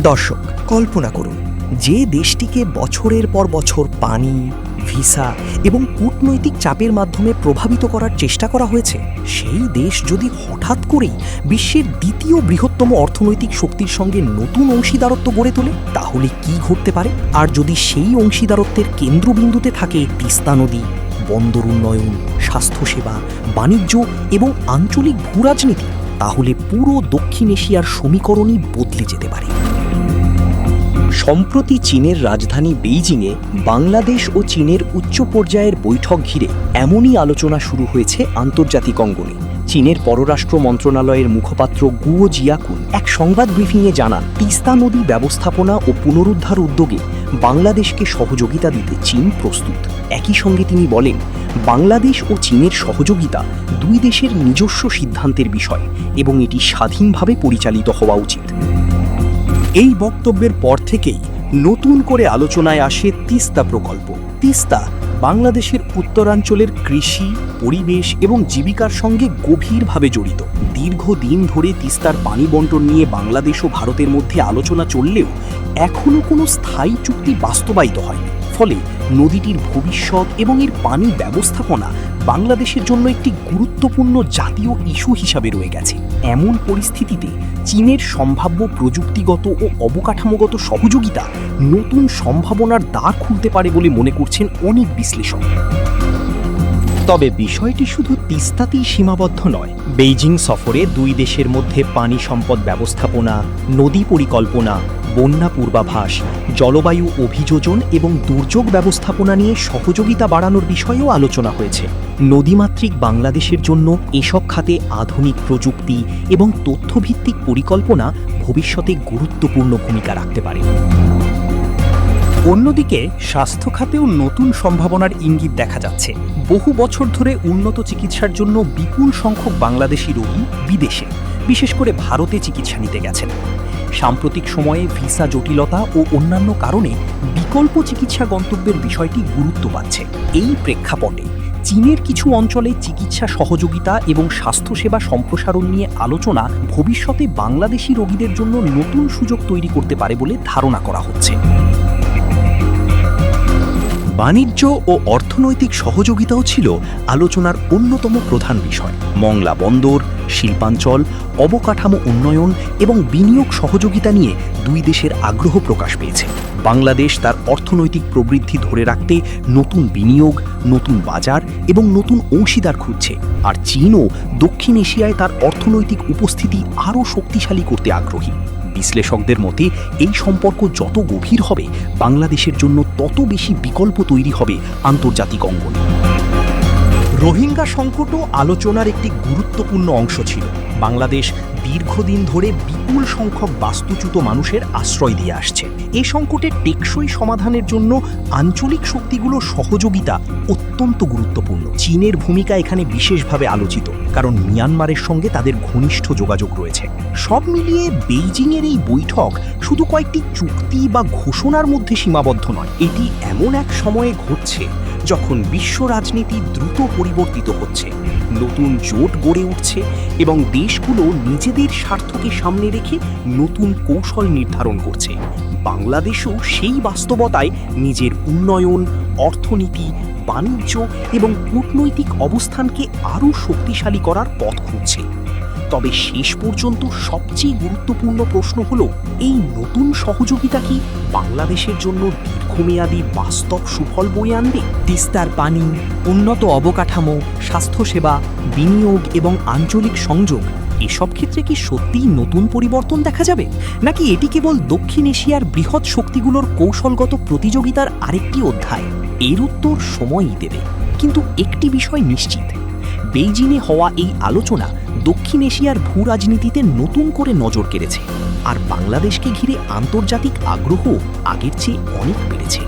দর্শক, কল্পনা করুন, যে দেশটিকে বছরের পর বছর পানি, ভিসা এবং কূটনৈতিক চাপের মাধ্যমে প্রভাবিত করার চেষ্টা করা হয়েছে, সেই দেশ যদি হঠাৎ করেই বিশ্বের দ্বিতীয় বৃহত্তম অর্থনৈতিক শক্তির সঙ্গে নতুন অংশীদারত্ব গড়ে তোলে, তাহলে কি ঘটতে পারে? আর যদি সেই অংশীদারত্বের কেন্দ্রবিন্দুতে থাকে তিস্তা নদী, বন্দর উন্নয়ন, স্বাস্থ্যসেবা, বাণিজ্য এবং আঞ্চলিক ভূরাজনীতি, তাহলে পুরো দক্ষিণ এশিয়ার সমীকরণই বদলে যেতে পারে। সম্প্রতি চীনের রাজধানী বেইজিংয়ে বাংলাদেশ ও চীনের উচ্চ পর্যায়ের বৈঠক ঘিরে এমনই আলোচনা শুরু হয়েছে আন্তর্জাতিক অঙ্গনে। চীনের পররাষ্ট্র মন্ত্রণালয়ের মুখপাত্র গুয়ো জিয়াকুন এক সংবাদ ব্রিফিংয়ে জানান, তিস্তা নদী ব্যবস্থাপনা ও পুনরুদ্ধার উদ্যোগে বাংলাদেশকে সহযোগিতা দিতে চীন প্রস্তুত। একই সঙ্গে তিনি বলেন, বাংলাদেশ ও চীনের সহযোগিতা দুই দেশের নিজস্ব সিদ্ধান্তের বিষয় এবং এটি স্বাধীনভাবে পরিচালিত হওয়া উচিত। এই বক্তব্যের পর থেকেই নতুন করে আলোচনায় আসে তিস্তা প্রকল্প। তিস্তা বাংলাদেশের উত্তরাঞ্চলের কৃষি, পরিবেশ এবং জীবিকার সঙ্গে গভীরভাবে জড়িত। দীর্ঘদিন ধরে তিস্তার পানি বণ্টন নিয়ে বাংলাদেশ ও ভারতের মধ্যে আলোচনা চললেও এখনও কোনো স্থায়ী চুক্তি বাস্তবায়িত হয়নি। ফলে নদীটির ভবিষ্যৎ এবং এর পানি ব্যবস্থাপনা বাংলাদেশের জন্য একটি গুরুত্বপূর্ণ জাতীয় ইস্যু হিসাবে রয়ে গেছে। এমন পরিস্থিতিতে চীনের সম্ভাব্য প্রযুক্তিগত ও অবকাঠামোগত সহযোগিতা নতুন সম্ভাবনার দ্বার খুলতে পারে বলে মনে করছেন অনেক বিশ্লেষক। তবে বিষয়টি শুধু তিস্তাতেই সীমাবদ্ধ নয়। বেইজিং সফরে দুই দেশের মধ্যে পানি সম্পদ ব্যবস্থাপনা, নদী পরিকল্পনা, বন্যা পূর্বাভাস, জলবায়ু অভিযোজন এবং দুর্যোগ ব্যবস্থাপনা নিয়ে সহযোগিতা বাড়ানোর বিষয়েও আলোচনা হয়েছে। নদীমাতৃক বাংলাদেশের জন্য এসব খাতে আধুনিক প্রযুক্তি এবং তথ্যভিত্তিক পরিকল্পনা ভবিষ্যতে গুরুত্বপূর্ণ ভূমিকা রাখতে পারে। অন্যদিকে স্বাস্থ্য খাতেও নতুন সম্ভাবনার ইঙ্গিত দেখা যাচ্ছে। বহু বছর ধরে উন্নত চিকিৎসার জন্য বিপুল সংখ্যক বাংলাদেশি রোগী বিদেশে, বিশেষ করে ভারতে চিকিৎসা নিতে গেছেন। সাম্প্রতিক সময়ে ভিসা জটিলতা ও অন্যান্য কারণে বিকল্প চিকিৎসা গন্তব্যের বিষয়টি গুরুত্ব পাচ্ছে। এই প্রেক্ষাপটে চীনের কিছু অঞ্চলে চিকিৎসা সহযোগিতা এবং স্বাস্থ্যসেবা সম্প্রসারণ নিয়ে আলোচনা ভবিষ্যতে বাংলাদেশি রোগীদের জন্য নতুন সুযোগ তৈরি করতে পারে বলে ধারণা করা হচ্ছে। বাণিজ্য ও অর্থনৈতিক সহযোগিতাও ছিল আলোচনার অন্যতম প্রধান বিষয়। মংলা বন্দর, শিল্পাঞ্চল, অবকাঠামো উন্নয়ন এবং বিনিয়োগ সহযোগিতা নিয়ে দুই দেশের আগ্রহ প্রকাশ পেয়েছে। বাংলাদেশ তার অর্থনৈতিক প্রবৃদ্ধি ধরে রাখতে নতুন বিনিয়োগ, নতুন বাজার এবং নতুন অংশীদার খুঁজছে, আর চীনও দক্ষিণ এশিয়ায় তার অর্থনৈতিক উপস্থিতি আরও শক্তিশালী করতে আগ্রহী। বিশ্লেষকদের মতে এই সম্পর্ক যত গভীর হবে, বাংলাদেশের জন্য তত বেশি বিকল্প তৈরি হবে আন্তর্জাতিক অঙ্গনে। রোহিঙ্গা সংকটও আলোচনার একটি গুরুত্বপূর্ণ অংশ ছিল। বাংলাদেশ দীর্ঘদিন ধরে বিপুল সংখ্যক বাস্তুচ্যুত মানুষের আশ্রয় দিয়ে আসছে। এ সংকটের টেকসই সমাধানের জন্য আঞ্চলিক শক্তিগুলোর সহযোগিতা অত্যন্ত গুরুত্বপূর্ণ। চীনের ভূমিকা এখানে বিশেষভাবে আলোচিত, কারণ মিয়ানমারের সঙ্গে তাদের ঘনিষ্ঠ যোগাযোগ রয়েছে। সব মিলিয়ে বেইজিংয়ের এই বৈঠক শুধু কয়েকটি চুক্তি বা ঘোষণার মধ্যে সীমাবদ্ধ নয়। এটি এমন এক সময়ে ঘটছে যখন বিশ্ব রাজনীতি দ্রুত পরিবর্তিত হচ্ছে, নতুন জোট গড়ে উঠছে এবং দেশগুলো নিজেদের স্বার্থকে সামনে রেখে নতুন কৌশল নির্ধারণ করছে। বাংলাদেশও সেই বাস্তবতায় নিজের উন্নয়ন, অর্থনীতি, বাণিজ্য এবং কূটনৈতিক অবস্থানকে আরও শক্তিশালী করার পথ খুঁজছে। তবে শেষ পর্যন্ত সবচেয়ে গুরুত্বপূর্ণ প্রশ্ন হলো, এই নতুন সহযোগিতা কি বাংলাদেশের জন্য দীর্ঘমেয়াদী বাস্তব সুফল বয়ে আনবে? তিস্তার পানি, উন্নত অবকাঠামো, স্বাস্থ্যসেবা, বিনিয়োগ এবং আঞ্চলিক সংযোগ, এসব ক্ষেত্রে কি সত্যিই নতুন পরিবর্তন দেখা যাবে, নাকি এটি কেবল দক্ষিণ এশিয়ার বৃহৎ শক্তিগুলোর কৌশলগত প্রতিযোগিতার আরেকটি অধ্যায়? এর উত্তর সময়ই দেবে। কিন্তু একটি বিষয় নিশ্চিত, বেইজিংয়ে হওয়া এই আলোচনা দক্ষিণ এশিয়ার ভূরাজনীতিতে নতুন করে নজর কেড়েছে, আর বাংলাদেশকে ঘিরে আন্তর্জাতিক আগ্রহ আগের চেয়ে অনেক বেড়েছে।